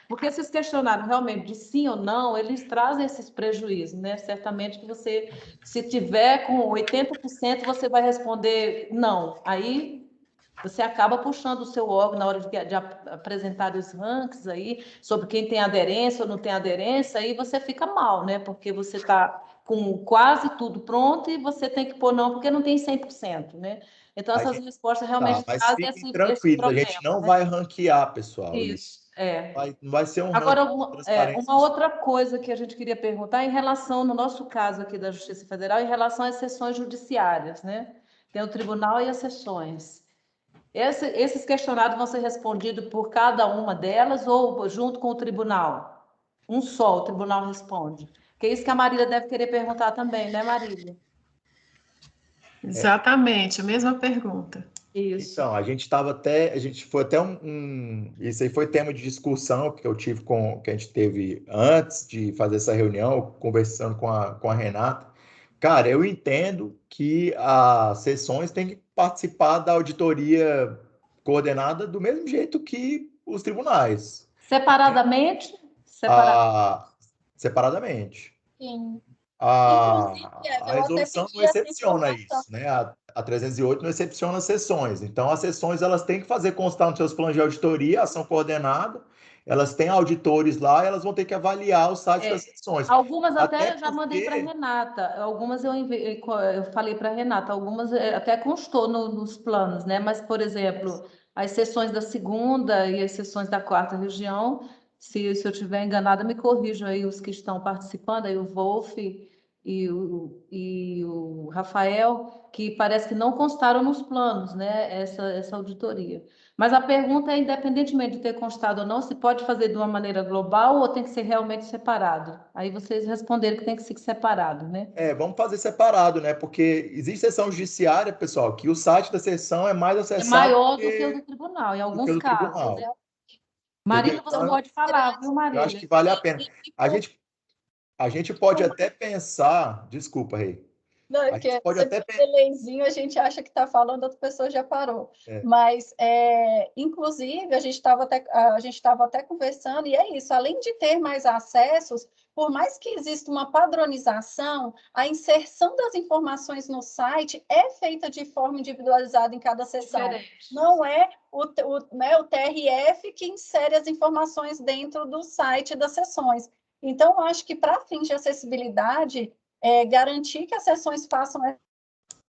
Porque esses questionários realmente de sim ou não, eles trazem esses prejuízos, né? Certamente que você, se tiver com 80%, você vai responder não. Aí você acaba puxando o seu órgão na hora de apresentar os rankings aí, sobre quem tem aderência ou não tem aderência, aí você fica mal, né? Porque você está com quase tudo pronto e você tem que pôr não, porque não tem 100%, né? Então, essas respostas realmente Mas trazem fiquem esse tranquilos, a problema, gente não né? vai ranquear, pessoal, Isso, é. não vai ser um Agora, ranking de uma transparência. outra coisa que a gente queria perguntar em relação, no nosso caso aqui da Justiça Federal, em relação às sessões judiciárias, né? Tem o tribunal e as sessões. Esses questionários vão ser respondidos por cada uma delas ou junto com o tribunal? Um só, o tribunal responde. Que é isso que a Marília deve querer perguntar também, né, Marília? Exatamente, a mesma pergunta. Isso. Então, a gente foi até isso aí foi tema de discussão que que a gente teve antes de fazer essa reunião, conversando com a Renata. Cara, eu entendo que as sessões têm que participar da auditoria coordenada do mesmo jeito que os tribunais, Separadamente? ah, separadamente. Sim. Inclusive, A eu até resolução não pedi essa excepciona informação. isso, né? A 308 não excepciona as sessões. Então, as sessões elas têm que fazer constar nos seus planos de auditoria, ação coordenada, elas têm auditores lá, elas vão ter que avaliar o site das sessões. Algumas Até até já mandei para a porque Renata, algumas eu falei para a Renata, algumas até constou nos planos, né? Mas, por exemplo, as sessões da segunda e as sessões da quarta região, se eu estiver enganada, me corrijam aí os que estão participando, aí o Wolf e o Rafael, que parece que não constaram nos planos, né? Essa auditoria. Mas a pergunta é, independentemente de ter constado ou não, se pode fazer de uma maneira global ou tem que ser realmente separado? Aí vocês responderam que tem que ser separado, né? vamos fazer separado, né? Porque existe sessão judiciária, pessoal, que o site da sessão é mais É acessado maior do que o do tribunal, em do que o alguns do casos. tribunal. Marília, Entendeu? você Então, pode falar, viu, eu acho Marília? que vale a pena. A gente pode até pensar, desculpa, Rei. Não, é A gente porque pode sempre até tem delayzinho, a gente acha que está falando, outra pessoa já parou. Mas, inclusive, a gente estava até conversando, e é isso, além de ter mais acessos, por mais que exista uma padronização, a inserção das informações no site é feita de forma individualizada em cada sessão. Diferente. Não é o TRF que insere as informações dentro do site das sessões. Então, eu acho que, para fins de acessibilidade, garantir que as sessões façam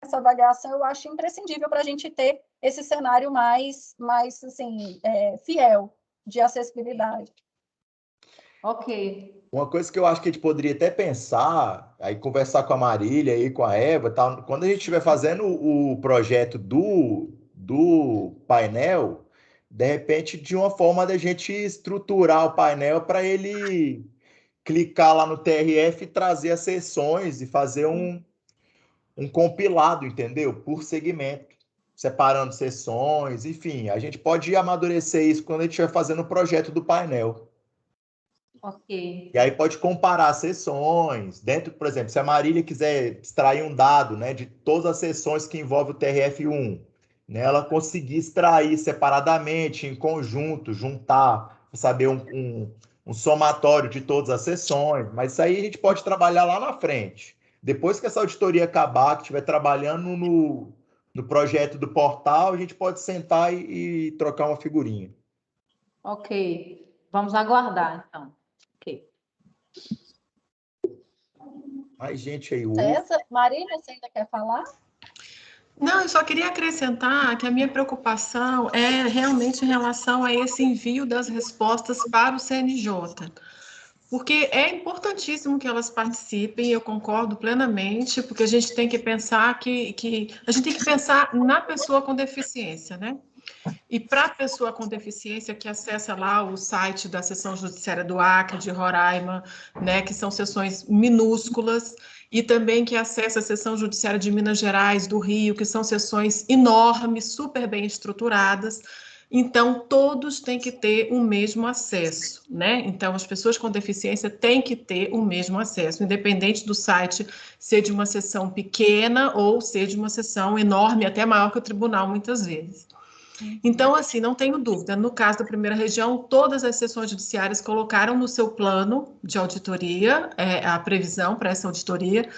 essa avaliação, eu acho imprescindível para a gente ter esse cenário mais assim, fiel de acessibilidade. Ok. Uma coisa que eu acho que a gente poderia até pensar, aí conversar com a Marília e com a Eva, tal, quando a gente estiver fazendo o projeto do painel, de repente, de uma forma da gente estruturar o painel para ele clicar lá no TRF e trazer as sessões e fazer um compilado, entendeu? Por segmento, separando sessões, enfim, a gente pode amadurecer isso quando a gente estiver fazendo o projeto do painel. Ok. E aí pode comparar sessões, dentro, por exemplo, se a Marília quiser extrair um dado, né, de todas as sessões que envolvem o TRF1, né, ela conseguir extrair separadamente, em conjunto, juntar, saber um somatório de todas as sessões, mas isso aí a gente pode trabalhar lá na frente. Depois que essa auditoria acabar, que estiver trabalhando no projeto do portal, a gente pode sentar e trocar uma figurinha. Ok. Vamos aguardar, então. Ok. Mais gente aí, César, Marília, você ainda quer falar? Não, eu só queria acrescentar que a minha preocupação é realmente em relação a esse envio das respostas para o CNJ. Porque é importantíssimo que elas participem, eu concordo plenamente, porque a gente tem que pensar a gente tem que pensar na pessoa com deficiência, né? E para a pessoa com deficiência que acessa lá o site da Seção Judiciária do Acre, de Roraima, né, que são sessões minúsculas, e também que acessa a Seção Judiciária de Minas Gerais, do Rio, que são sessões enormes, super bem estruturadas. Então, todos têm que ter o mesmo acesso, né? Então, as pessoas com deficiência têm que ter o mesmo acesso, independente do site ser de uma sessão pequena ou ser de uma sessão enorme, até maior que o tribunal, muitas vezes. Então, assim, não tenho dúvida. No caso da primeira região, todas as sessões judiciárias colocaram no seu plano de auditoria a previsão para essa auditoria.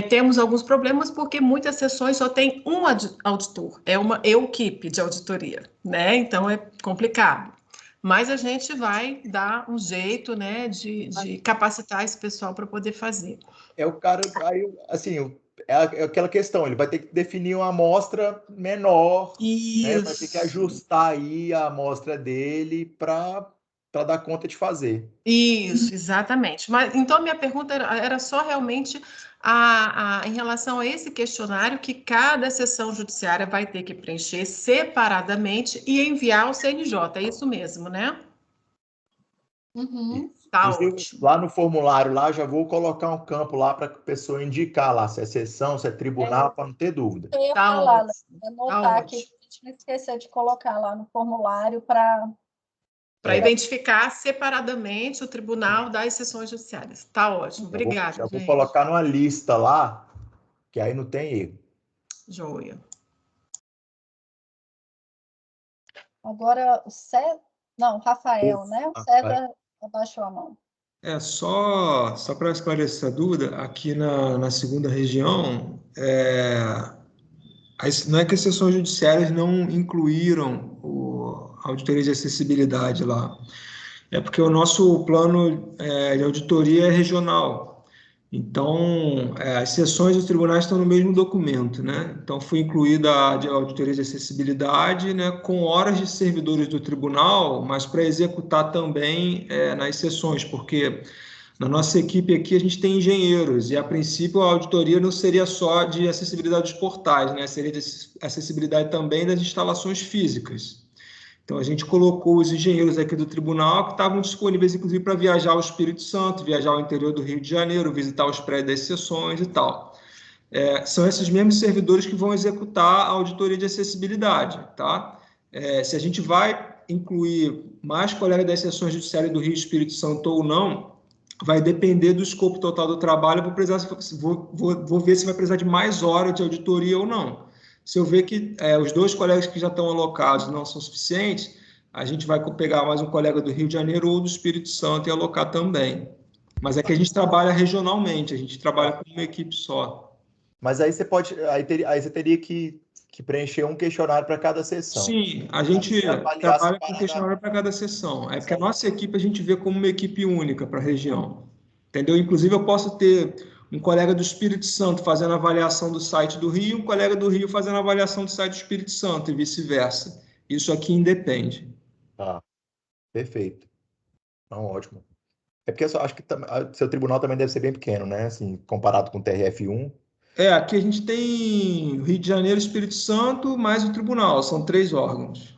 Temos alguns problemas porque muitas sessões só tem um auditor, é uma equipe de auditoria, né? Então é complicado. Mas a gente vai dar um jeito, né, de capacitar esse pessoal para poder fazer. É o cara, aí, assim, é aquela questão, ele vai ter que definir uma amostra menor, né? Vai ter que ajustar aí a amostra dele para dar conta de fazer. Isso, exatamente. Mas então a minha pergunta era só realmente em relação a esse questionário que cada sessão judiciária vai ter que preencher separadamente e enviar ao CNJ. É isso mesmo, né? Uhum. Tá Inclusive, ótimo. lá no formulário, lá já vou colocar um campo lá para a pessoa indicar lá se é sessão, se é tribunal, para não ter dúvida. Eu ia Tá falar, ótimo. anotar aqui, para a gente não esquecer de colocar lá no formulário para identificar separadamente o tribunal das sessões judiciárias. Tá ótimo. Obrigada, Já vou gente. colocar numa lista lá, que aí não tem erro. Joia. Agora o César, não, Rafael, né? O César abaixou a mão. Só para esclarecer a dúvida, aqui na segunda região, não é que as sessões judiciárias não incluíram a auditoria de acessibilidade lá, é porque o nosso plano de auditoria é regional. Então, as sessões dos tribunais estão no mesmo documento, né? Então, foi incluída a auditoria de acessibilidade, né, com horas de servidores do tribunal, mas para executar também nas sessões, porque na nossa equipe aqui a gente tem engenheiros, e a princípio a auditoria não seria só de acessibilidade dos portais, né? Seria de acessibilidade também das instalações físicas. Então, a gente colocou os engenheiros aqui do tribunal que estavam disponíveis, inclusive, para viajar ao Espírito Santo, viajar ao interior do Rio de Janeiro, visitar os prédios das sessões e tal. São esses mesmos servidores que vão executar a auditoria de acessibilidade, tá? Se a gente vai incluir mais colegas das sessões judiciárias do Rio e Espírito Santo ou não, vai depender do escopo total do trabalho. Vou ver se vai precisar de mais horas de auditoria ou não. Se eu ver que os dois colegas que já estão alocados não são suficientes, a gente vai pegar mais um colega do Rio de Janeiro ou do Espírito Santo e alocar também. Mas é que a gente trabalha regionalmente, a gente trabalha com uma equipe só. Mas aí você teria que preencher um questionário para cada sessão. Sim, a gente trabalha com questionário para cada sessão. É porque a nossa equipe a gente vê como uma equipe única para a região. Entendeu? Inclusive, eu posso ter um colega do Espírito Santo fazendo avaliação do site do Rio, um colega do Rio fazendo avaliação do site do Espírito Santo e vice-versa. Isso aqui independe. Tá, perfeito. Então, ótimo. É porque eu só acho que seu tribunal também deve ser bem pequeno, né? Assim, comparado com o TRF1. Aqui a gente tem Rio de Janeiro, Espírito Santo, mais o tribunal. São 3 órgãos.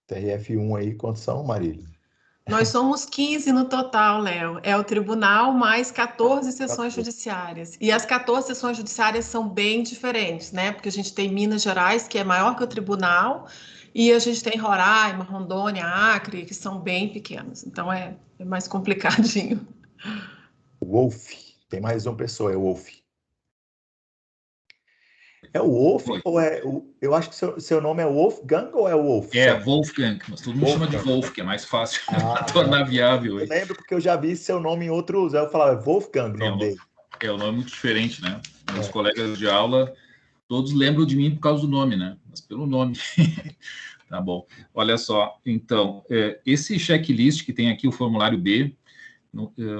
TRF1 aí, quantos são, Marília? Nós somos 15 no total, Léo. É o tribunal mais 14 sessões judiciárias. E as 14 sessões judiciárias são bem diferentes, né? Porque a gente tem Minas Gerais, que é maior que o tribunal, e a gente tem Roraima, Rondônia, Acre, que são bem pequenos. Então é mais complicadinho. Wolf. Tem mais uma pessoa, é o Wolf. É o Wolf ou é o... Eu acho que seu nome é Wolfgang ou é o Wolf? Wolfgang, mas todo mundo chama de Wolf, que é mais fácil tornar viável. Eu lembro porque eu já vi seu nome em outros... Eu falava Wolfgang, o nome dele. O nome é muito diferente, né? Meus colegas de aula, todos lembram de mim por causa do nome, né? Mas pelo nome. Tá bom. Olha só, então, esse checklist que tem aqui, o formulário B,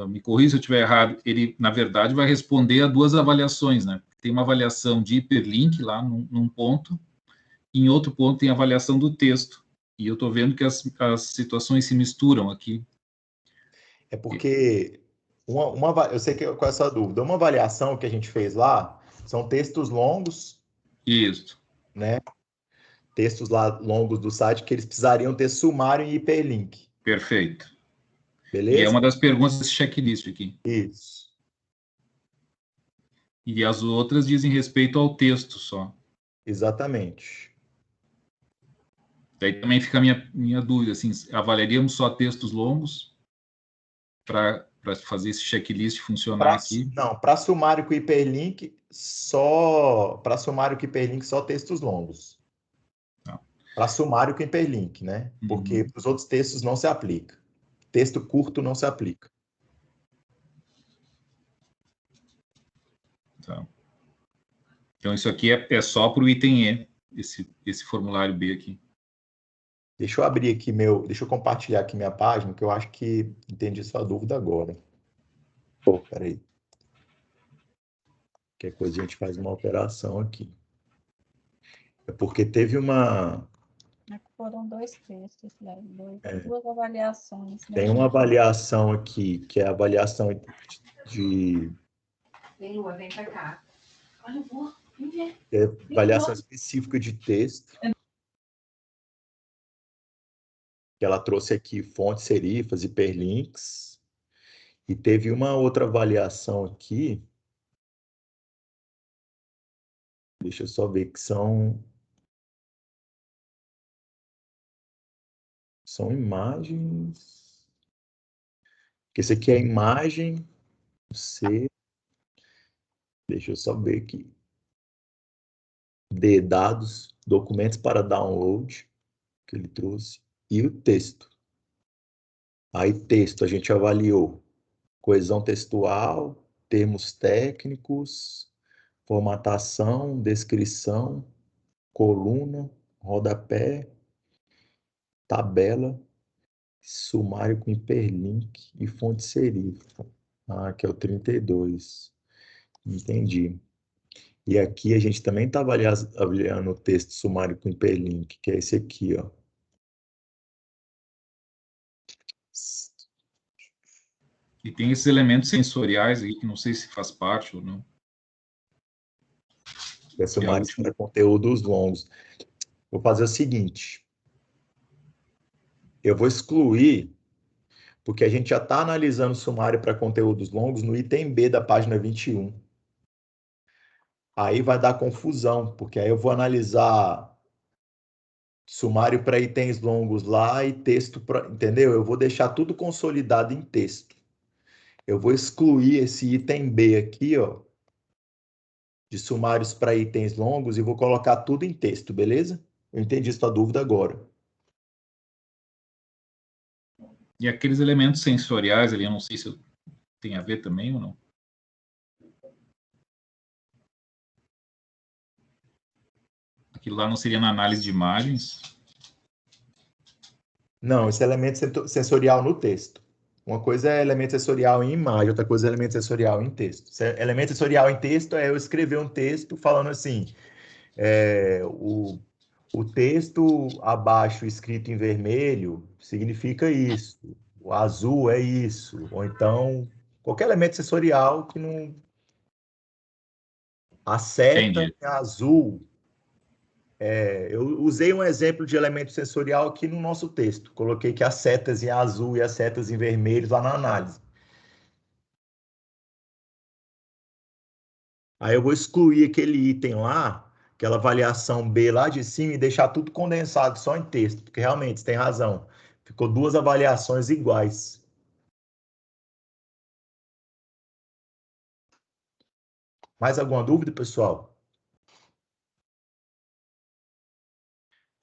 me corrija se eu estiver errado, ele, na verdade, vai responder a 2 avaliações, né? Tem uma avaliação de hiperlink lá num ponto, e em outro ponto tem a avaliação do texto. E eu estou vendo que as situações se misturam aqui. É porque eu sei que com essa dúvida, uma avaliação que a gente fez lá são textos longos. Isso. Né? Textos lá longos do site que eles precisariam ter sumário e hiperlink. Perfeito. Beleza? E é uma das perguntas desse checklist aqui. Isso. E as outras dizem respeito ao texto só. Exatamente. Daí também fica a minha dúvida, assim, avaliaríamos só textos longos para fazer esse checklist funcionar aqui? Não, para sumário com hiperlink, só textos longos. Para sumário com hiperlink, né? Porque para os outros textos não se aplica. Texto curto não se aplica. Tá. Então, isso aqui é só para o item E, esse formulário B aqui. Deixa eu abrir aqui deixa eu compartilhar aqui minha página, que eu acho que entendi sua dúvida agora. Pô, peraí. Qualquer coisa a gente faz uma operação aqui. É porque teve uma... Foram 2 textos, né? 2 avaliações. Né? Tem uma avaliação aqui, que é a avaliação de... Vem, Lua, vem pra cá. Olha, vou. É avaliação específica de texto. Que ela trouxe aqui fontes serifas, hiperlinks. E teve uma outra avaliação aqui. Deixa eu só ver que são imagens. Esse aqui é imagem. Deixa eu só ver aqui. Dados, documentos para download, que ele trouxe. E o texto. Aí, texto, a gente avaliou coesão textual, termos técnicos, formatação, descrição, coluna, rodapé, tabela, sumário com hiperlink e fonte serifa. Que é o 32. Entendi. E aqui a gente também está avaliando o texto sumário com hiperlink, que é esse aqui, ó. E tem esses elementos sensoriais aí, que não sei se faz parte ou não. É sumário para conteúdos longos. Vou fazer o seguinte. Eu vou excluir, porque a gente já está analisando sumário para conteúdos longos no item B da página 21. Aí vai dar confusão, porque aí eu vou analisar sumário para itens longos lá e texto, entendeu? Eu vou deixar tudo consolidado em texto. Eu vou excluir esse item B aqui, ó, de sumários para itens longos e vou colocar tudo em texto, beleza? Eu entendi sua dúvida agora. E aqueles elementos sensoriais ali, eu não sei se tem a ver também ou não. Aquilo lá não seria na análise de imagens? Não, esse é elemento sensorial no texto. Uma coisa é elemento sensorial em imagem, outra coisa é elemento sensorial em texto. Elemento sensorial em texto é eu escrever um texto falando assim, o texto abaixo escrito em vermelho significa isso, o azul é isso, ou então qualquer elemento sensorial que não... A seta é azul. Eu usei um exemplo de elemento sensorial aqui no nosso texto. Coloquei que as setas em azul e as setas em vermelho lá na análise. Aí eu vou excluir aquele item lá, aquela avaliação B lá de cima e deixar tudo condensado só em texto, porque realmente, você tem razão. Ficou 2 avaliações iguais. Mais alguma dúvida, pessoal?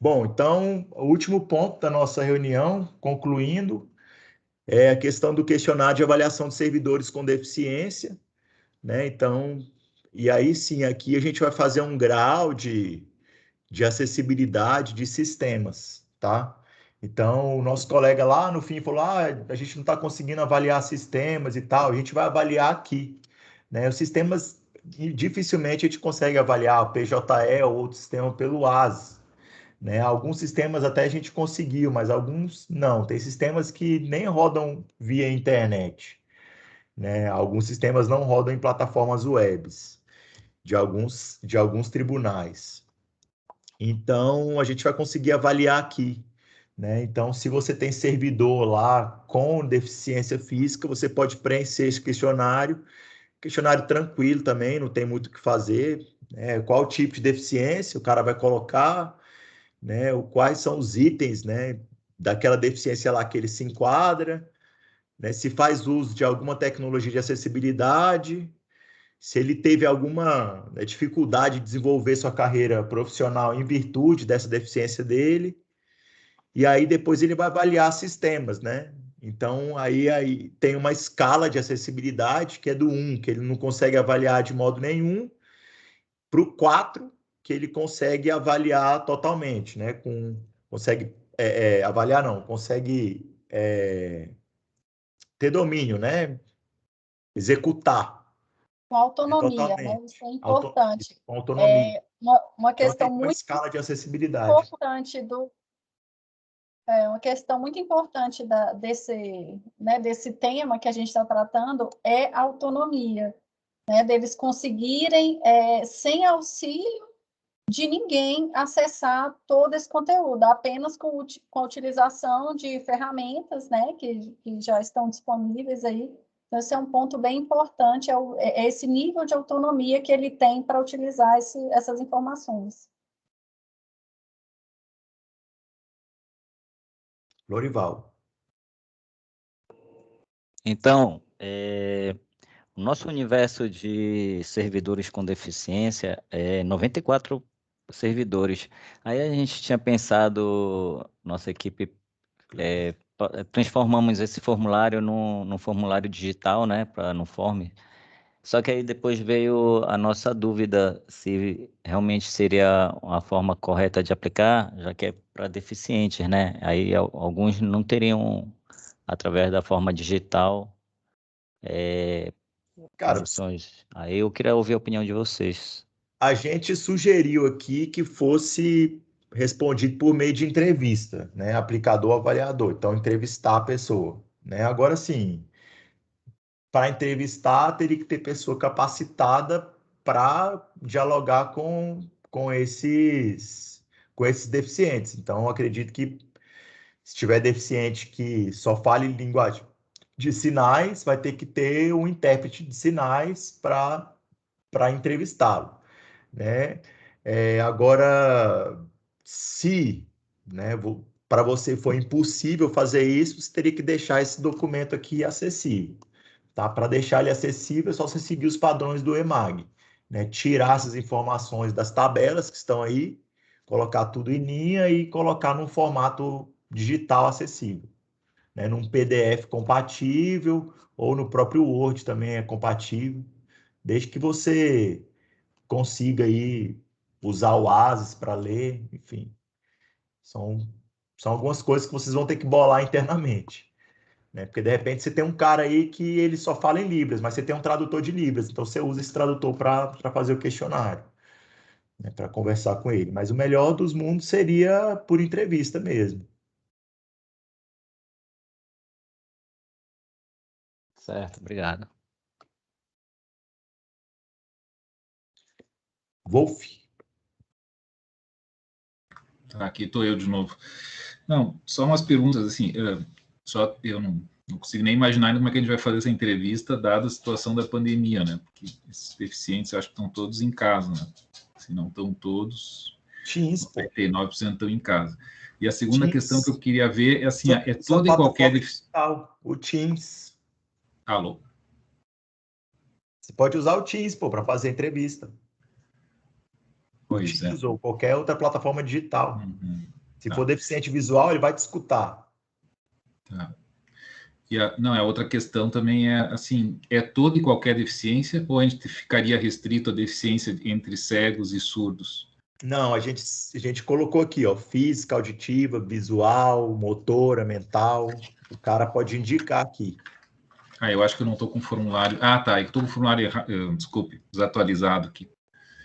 Bom, então, o último ponto da nossa reunião, concluindo, é a questão do questionário de avaliação de servidores com deficiência, né? Então, e aí sim, aqui a gente vai fazer um grau de acessibilidade de sistemas, tá? Então, o nosso colega lá no fim falou, a gente não está conseguindo avaliar sistemas e tal, a gente vai avaliar aqui, né? Os sistemas, dificilmente a gente consegue avaliar o PJE ou outro sistema pelo AS, né? Alguns sistemas até a gente conseguiu, mas alguns não. Tem sistemas que nem rodam via internet, né? Alguns sistemas não rodam em plataformas webs de alguns tribunais. Então, a gente vai conseguir avaliar aqui, né? Então, se você tem servidor lá com deficiência física, você pode preencher esse questionário tranquilo também, não tem muito o que fazer, né? Qual tipo de deficiência o cara vai colocar, né? Quais são os itens, né, daquela deficiência lá que ele se enquadra, né? Se faz uso de alguma tecnologia de acessibilidade, se ele teve alguma, né, dificuldade de desenvolver sua carreira profissional em virtude dessa deficiência dele, e aí depois ele vai avaliar sistemas, né? Então, aí tem uma escala de acessibilidade, que é do 1, que ele não consegue avaliar de modo nenhum, para o 4, que ele consegue avaliar totalmente, né? Consegue avaliar, não, consegue ter domínio, né? Executar, Com né? autonomia, né? Totalmente. Isso é importante. Com autonomia. Uma Então, tem questão uma muito escala de acessibilidade. importante uma questão muito importante desse tema que a gente está tratando é a autonomia, né? Deles conseguirem, sem auxílio de ninguém, acessar todo esse conteúdo, apenas com a utilização de ferramentas, né, que já estão disponíveis aí. Então, esse é um ponto bem importante, é esse nível de autonomia que ele tem para utilizar essas informações. Lorival. Então, o nosso universo de servidores com deficiência é 94 servidores. Aí a gente tinha pensado, nossa equipe, transformamos esse formulário num formulário digital, né, para no Form. Só que aí depois veio a nossa dúvida se realmente seria a forma correta de aplicar, já que é para deficientes, né? Aí alguns não teriam, através da forma digital, Cara, condições. Aí eu queria ouvir a opinião de vocês. a gente sugeriu aqui que fosse respondido por meio de entrevista, né? Aplicador, avaliador. Então, entrevistar a pessoa, né? Agora sim, para entrevistar, teria que ter pessoa capacitada para dialogar com esses deficientes. Então, eu acredito que se tiver deficiente que só fale linguagem de sinais, vai ter que ter um intérprete de sinais para entrevistá-lo, né? Agora, se, né, para você for impossível fazer isso, você teria que deixar esse documento aqui acessível, tá? Para deixar ele acessível, é só você seguir os padrões do EMAG, né? Tirar essas informações das tabelas que estão aí, colocar tudo em linha e colocar num formato digital acessível, né? Num PDF compatível ou no próprio Word também é compatível, desde que você consiga aí usar o ASIS para ler, enfim. São, são algumas coisas que vocês vão ter que bolar internamente, né? Porque de repente você tem um cara aí que ele só fala em Libras, mas você tem um tradutor de Libras, então você usa esse tradutor para fazer o questionário, né? Para conversar com ele. Mas o melhor dos mundos seria por entrevista mesmo. Certo, obrigado. Wolf. Tá, aqui estou eu de novo. Não, só umas perguntas assim. Só eu não consigo nem imaginar ainda como é que a gente vai fazer essa entrevista, dada a situação da pandemia, né? Porque esses deficientes, eu acho que estão todos em casa, né? Se não estão todos, Teams, 99% estão em casa. E a segunda questão que eu Teams. queria ver é assim, é Sua toda e qualquer plataforma digital, o Teams. Alô? Você pode usar o Teams, para fazer entrevista. O Pois é. Teams ou qualquer outra plataforma digital. Uhum. Se Tá. for deficiente visual, ele vai te escutar. Tá. E a outra questão também é, assim, é toda e qualquer deficiência ou a gente ficaria restrito à deficiência entre cegos e surdos? Não, a gente colocou aqui, ó, física, auditiva, visual, motora, mental. O cara pode indicar aqui. Ah, eu acho que eu não estou com o formulário. Ah, tá, eu estou com o formulário desculpe, desatualizado aqui.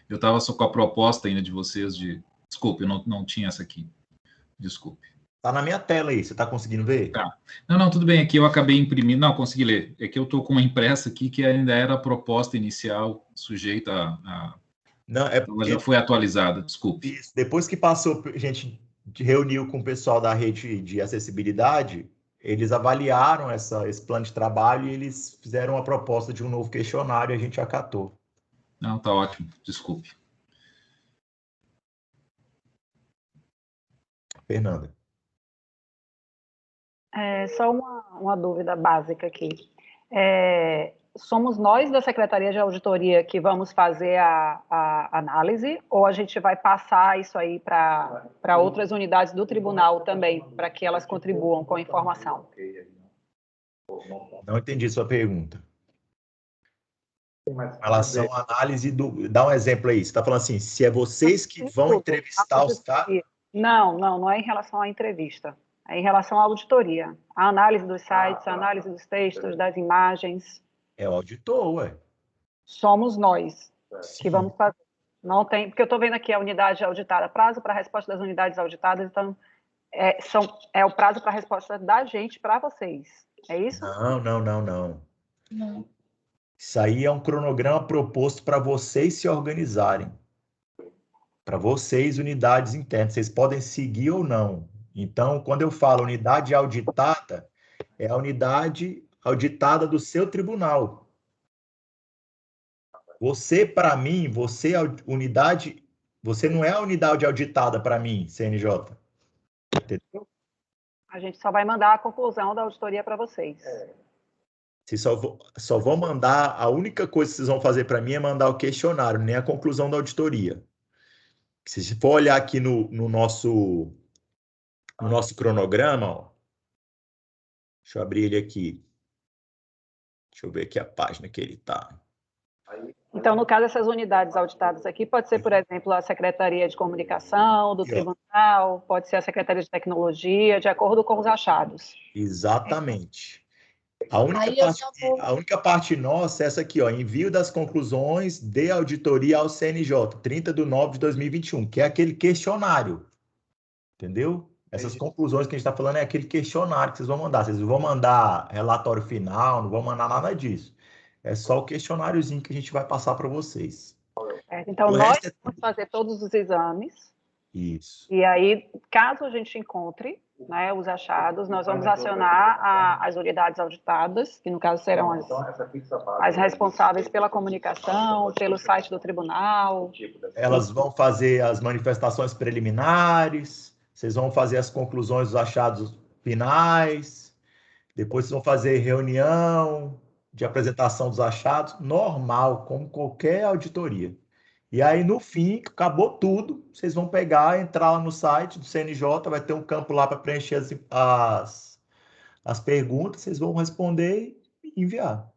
Eu estava só com a proposta ainda de vocês de... Desculpe, eu não tinha essa aqui. Desculpe. Tá na minha tela aí, você tá conseguindo ver? Tá. Não, tudo bem, aqui eu acabei imprimindo, não, consegui ler. É que eu estou com uma impressa aqui que ainda era a proposta inicial, sujeita Não, é Ela já porque foi atualizada, desculpe. isso, depois que passou, a gente reuniu com o pessoal da rede de acessibilidade, eles avaliaram esse plano de trabalho e eles fizeram uma proposta de um novo questionário e a gente acatou. Não, tá ótimo, desculpe. Fernanda. Só uma dúvida básica aqui. somos nós da Secretaria de Auditoria que vamos fazer a análise, ou a gente vai passar isso aí para outras unidades do tribunal também, para que elas contribuam com a informação? Não entendi sua pergunta. Em relação à análise dá um exemplo aí. Você está falando assim, se é vocês que vão entrevistar os caras... Não é em relação à entrevista. É em relação à auditoria. A análise dos sites, a análise dos textos, das imagens. É o auditor, ué. Somos nós Sim. que vamos fazer. Não tem, porque eu estou vendo aqui a unidade auditada, prazo para a resposta das unidades auditadas, então é o prazo para a resposta da gente para vocês. É isso? Não. Isso aí é um cronograma proposto para vocês se organizarem. Para vocês, unidades internas. Vocês podem seguir ou não. Então, quando eu falo unidade auditada, é a unidade auditada do seu tribunal. Você, para mim, você não é a unidade auditada para mim, CNJ. Entendeu? A gente só vai mandar a conclusão da auditoria para vocês. Vocês só vão mandar, a única coisa que vocês vão fazer para mim é mandar o questionário, nem a conclusão da auditoria. Se você for olhar aqui no nosso cronograma, ó, deixa eu abrir ele aqui. Deixa eu ver aqui a página que ele está. Então, no caso, essas unidades auditadas aqui, pode ser, por exemplo, a Secretaria de Comunicação do Tribunal, pode ser a Secretaria de Tecnologia, de acordo com os achados. Exatamente. A única parte nossa é essa aqui, ó, envio das conclusões de auditoria ao CNJ, 30/9/2021, que é aquele questionário. Entendeu? Essas conclusões que a gente está falando é aquele questionário que vocês vão mandar. Vocês não vão mandar relatório final, não vão mandar nada disso. É só o questionáriozinho que a gente vai passar para vocês. Então, nós vamos fazer todos os exames. Isso. E aí, caso a gente encontre, né, os achados, nós vamos acionar as unidades auditadas, que no caso serão as responsáveis pela comunicação, pelo site do tribunal. Elas vão fazer as manifestações preliminares, vocês vão fazer as conclusões dos achados finais, depois vocês vão fazer reunião de apresentação dos achados, normal, como qualquer auditoria. E aí, no fim, acabou tudo, vocês vão pegar, entrar lá no site do CNJ, vai ter um campo lá para preencher as perguntas, vocês vão responder e enviar.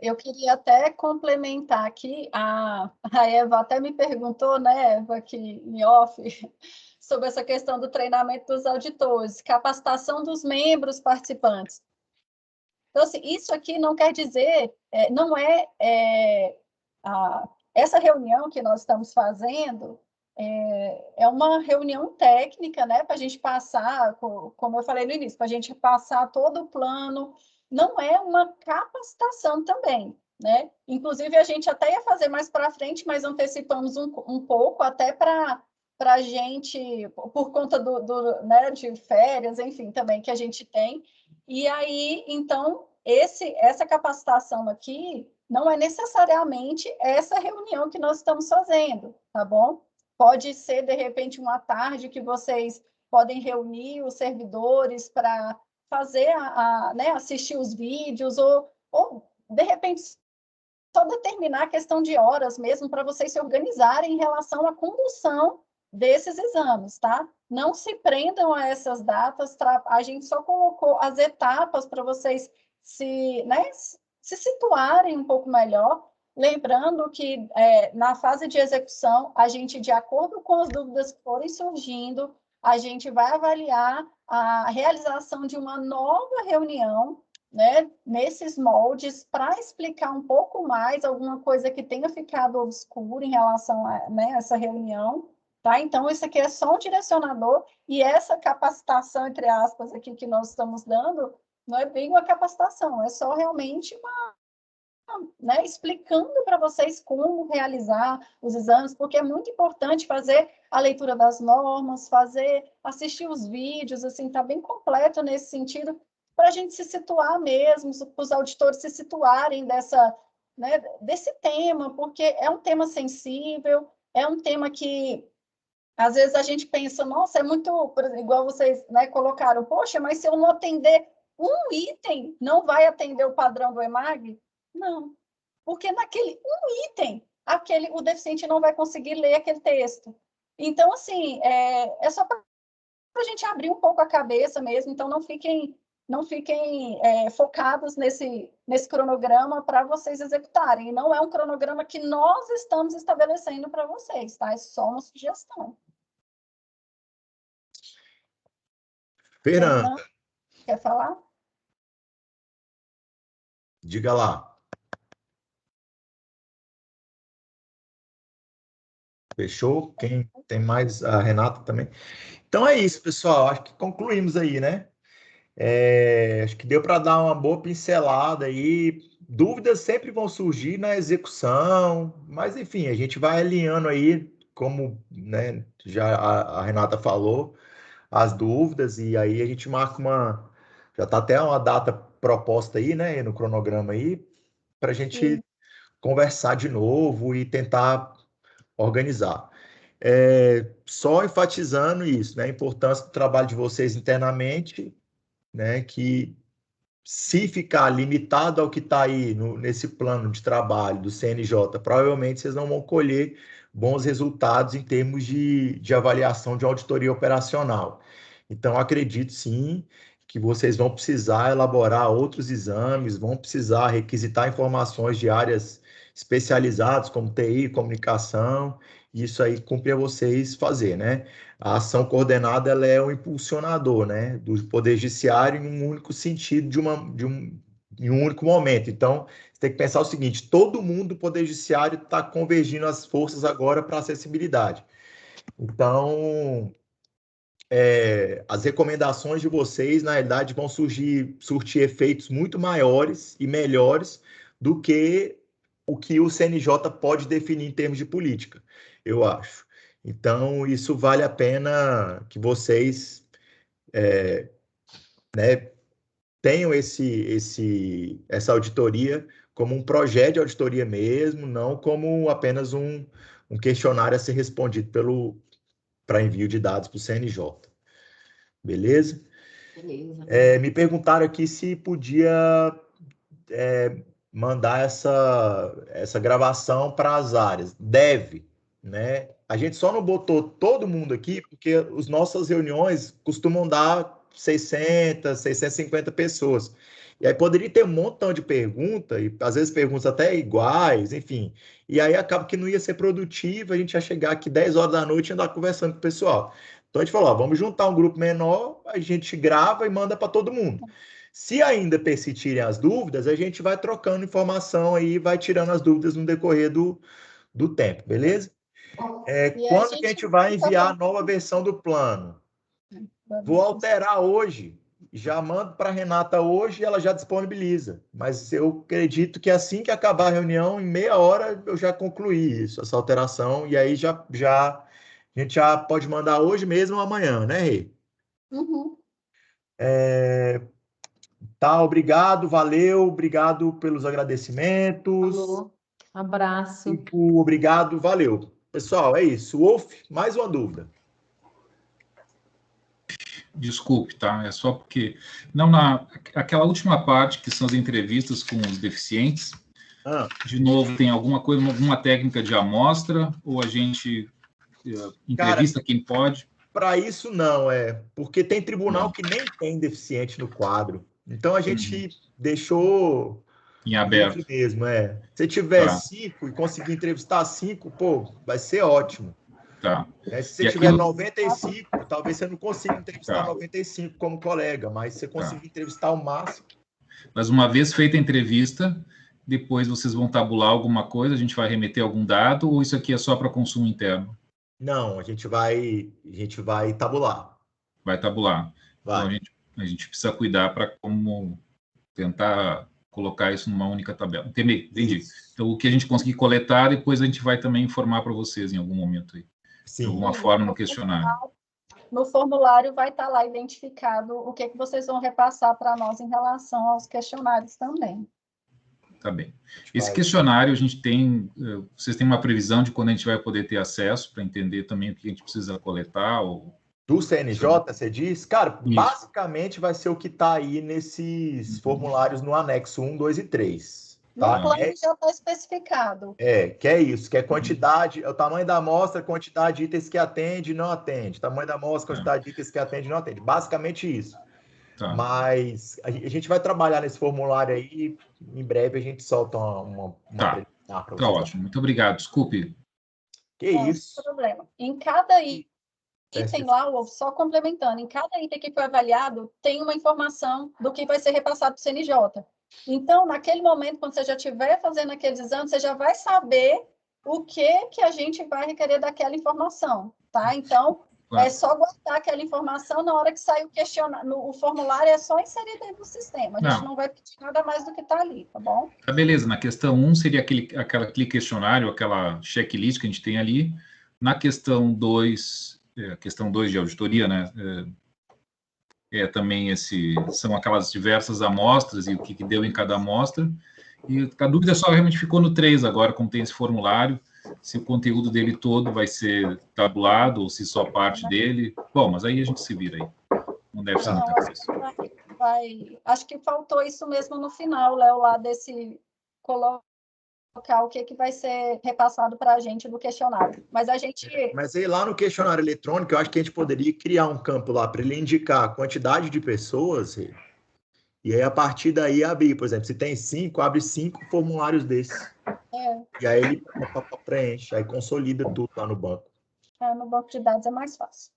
Eu queria até complementar aqui, a Eva até me perguntou, né, Eva, aqui em off, sobre essa questão do treinamento dos auditores, capacitação dos membros participantes. Então, assim, isso aqui não quer dizer, essa reunião que nós estamos fazendo é uma reunião técnica, né, para a gente passar, como eu falei no início, para a gente passar todo o plano, não é uma capacitação também, né? Inclusive, a gente até ia fazer mais para frente, mas antecipamos um pouco, até para a gente, por conta né, de férias, enfim, também que a gente tem. E aí, então, essa capacitação aqui não é necessariamente essa reunião que nós estamos fazendo, tá bom? Pode ser, de repente, uma tarde que vocês podem reunir os servidores para fazer, né, assistir os vídeos, ou, de repente, só determinar a questão de horas mesmo para vocês se organizarem em relação à condução desses exames, tá? Não se prendam a essas datas, a gente só colocou as etapas para vocês se situarem um pouco melhor, lembrando que na fase de execução, a gente, de acordo com as dúvidas que forem surgindo, a gente vai avaliar a realização de uma nova reunião, né, nesses moldes, para explicar um pouco mais alguma coisa que tenha ficado obscura em relação a, né, essa reunião, tá? Então, isso aqui é só um direcionador, e essa capacitação, entre aspas, aqui que nós estamos dando, não é bem uma capacitação, é só realmente né, explicando para vocês como realizar os exames, porque é muito importante fazer a leitura das normas, assistir os vídeos, assim, tá bem completo nesse sentido, para a gente se situar mesmo, para os auditores se situarem desse tema, porque é um tema sensível, é um tema que, às vezes, a gente pensa, nossa, é muito, igual vocês, né, colocaram, poxa, mas se eu não atender um item não vai atender o padrão do EMAG? Não, porque naquele um item, o deficiente não vai conseguir ler aquele texto. Então, assim, é só para a gente abrir um pouco a cabeça mesmo, então não fiquem focados nesse cronograma para vocês executarem. E não é um cronograma que nós estamos estabelecendo para vocês, tá? É só uma sugestão. Fernanda, quer falar? Diga lá. Fechou? Quem tem mais? A Renata também. Então é isso, pessoal. Acho que concluímos aí, né? Acho que deu para dar uma boa pincelada aí. Dúvidas sempre vão surgir na execução, mas enfim, a gente vai alinhando aí, como, né, já a Renata falou, as dúvidas, e aí a gente marca já está até uma data proposta aí, né, no cronograma aí, para a gente conversar de novo e tentar organizar. Só enfatizando isso, né, a importância do trabalho de vocês internamente, né, que se ficar limitado ao que está aí nesse plano de trabalho do CNJ, provavelmente vocês não vão colher bons resultados em termos de avaliação de auditoria operacional. Então, acredito sim que vocês vão precisar elaborar outros exames, vão precisar requisitar informações de áreas especializadas, como TI, comunicação, e isso aí cumpre a vocês fazer, né? A ação coordenada, ela é um impulsionador, né, do Poder Judiciário em um único sentido, em um único momento. Então, você tem que pensar o seguinte, todo mundo do Poder Judiciário está convergindo as forças agora para a acessibilidade. Então, as recomendações de vocês, na realidade, vão surtir efeitos muito maiores e melhores do que o CNJ pode definir em termos de política, eu acho. Então, isso vale a pena que vocês né, tenham essa auditoria como um projeto de auditoria mesmo, não como apenas um questionário a ser respondido para envio de dados para o CNJ. Beleza? Beleza. Me perguntaram aqui se podia mandar essa gravação para as áreas. Deve, né? A gente só não botou todo mundo aqui porque as nossas reuniões costumam dar 600, 650 pessoas. E aí poderia ter um montão de perguntas, e às vezes perguntas até iguais, enfim. E aí acaba que não ia ser produtivo, a gente ia chegar aqui 10 horas da noite e andar conversando com o pessoal. Então a gente falou, ó, vamos juntar um grupo menor, a gente grava e manda para todo mundo. Se ainda persistirem as dúvidas, a gente vai trocando informação aí, vai tirando as dúvidas no decorrer do tempo, beleza? Quando que a gente vai enviar a nova versão do plano? Vou alterar hoje, já mando para a Renata hoje e ela já disponibiliza. Mas eu acredito que assim que acabar a reunião, em meia hora, eu já concluí essa alteração, e aí a gente já pode mandar hoje mesmo ou amanhã, né, Rê? Uhum. Tá, obrigado, valeu, obrigado pelos agradecimentos. Falou. Abraço. Obrigado, valeu. Pessoal, é isso. Wolf, mais uma dúvida. Desculpe, tá? É só porque... Não, aquela última parte, que são as entrevistas com os deficientes, de novo, tem alguma técnica de amostra, ou a gente entrevista quem pode? Para isso, não, porque tem tribunal que nem tem deficiente no quadro. Então, a gente deixou em aberto mesmo, Se tiver 5 e conseguir entrevistar 5, pô, vai ser ótimo. Tá. Se você tiver 95, talvez você não consiga entrevistar 95 como colega, mas você conseguir entrevistar o máximo. Mas uma vez feita a entrevista, depois vocês vão tabular alguma coisa, a gente vai remeter algum dado, ou isso aqui é só para consumo interno? Não, a gente vai tabular. Vai tabular. Vai. Então, a gente precisa cuidar para como tentar colocar isso numa única tabela. Entendi. Isso. Então, o que a gente conseguir coletar, depois a gente vai também informar para vocês em algum momento aí. Sim. De alguma forma no questionário. No formulário vai estar lá identificado o que vocês vão repassar para nós em relação aos questionários também. Tá bem. Esse questionário, vocês têm uma previsão de quando a gente vai poder ter acesso para entender também o que a gente precisa coletar? Ou Do CNJ, você diz? Cara, Isso. basicamente vai ser o que está aí nesses formulários no anexo 1, 2 e 3. Tá? No plano já está especificado. Que é isso, que é quantidade, é o tamanho da amostra, quantidade de itens que atende e não atende. Tamanho da amostra, quantidade de itens que atende e não atende. Basicamente isso. Tá. Mas a gente vai trabalhar nesse formulário aí, em breve a gente solta uma Tá. preliminar para Tá vocês. ótimo, muito obrigado. Desculpe. Que isso? Não tem problema. Em cada item lá, só complementando, em cada item que foi avaliado, tem uma informação do que vai ser repassado para o CNJ. Então, naquele momento, quando você já estiver fazendo aqueles exames, você já vai saber o que a gente vai requerer daquela informação, tá? Então, Claro. é só guardar aquela informação na hora que sair o questionário. O formulário é só inserir dentro do sistema. A gente não vai pedir nada mais do que está ali, tá bom? Tá, beleza. Na questão 1 seria aquele questionário, aquela checklist que a gente tem ali. Na questão 2, questão 2 de auditoria, né? Também são aquelas diversas amostras e o que deu em cada amostra. E a dúvida só realmente ficou no 3 agora, como tem esse formulário, se o conteúdo dele todo vai ser tabulado ou se só parte dele. Bom, mas aí a gente se vira aí. Não deve ser muita coisa. Acho que faltou isso mesmo no final, Léo, lá desse colocar o que vai ser repassado para a gente do questionário. Mas a gente... Mas aí lá no questionário eletrônico, eu acho que a gente poderia criar um campo lá para ele indicar a quantidade de pessoas e aí a partir daí abrir, por exemplo, se tem 5, abre 5 formulários desses. E aí ele preenche, aí consolida tudo lá no banco. No banco de dados é mais fácil.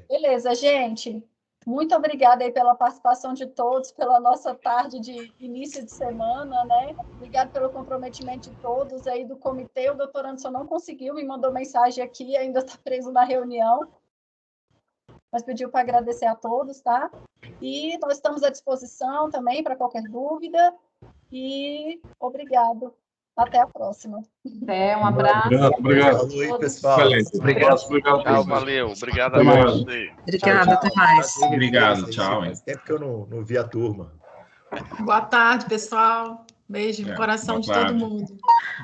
Beleza, gente. Muito obrigada aí pela participação de todos, pela nossa tarde de início de semana, né? Obrigada pelo comprometimento de todos aí do comitê. O doutor Anderson não conseguiu, me mandou mensagem aqui, ainda está preso na reunião. Mas pediu para agradecer a todos, tá? E nós estamos à disposição também para qualquer dúvida. E obrigado. Até a próxima. Um abraço. Obrigado. Falou aí, pessoal. Obrigado. Valeu. Obrigado a você. Obrigada, até mais. Obrigado, tchau. Faz tempo que eu não vi a turma. Boa tarde, pessoal. Beijo no coração boa de todo tarde. mundo.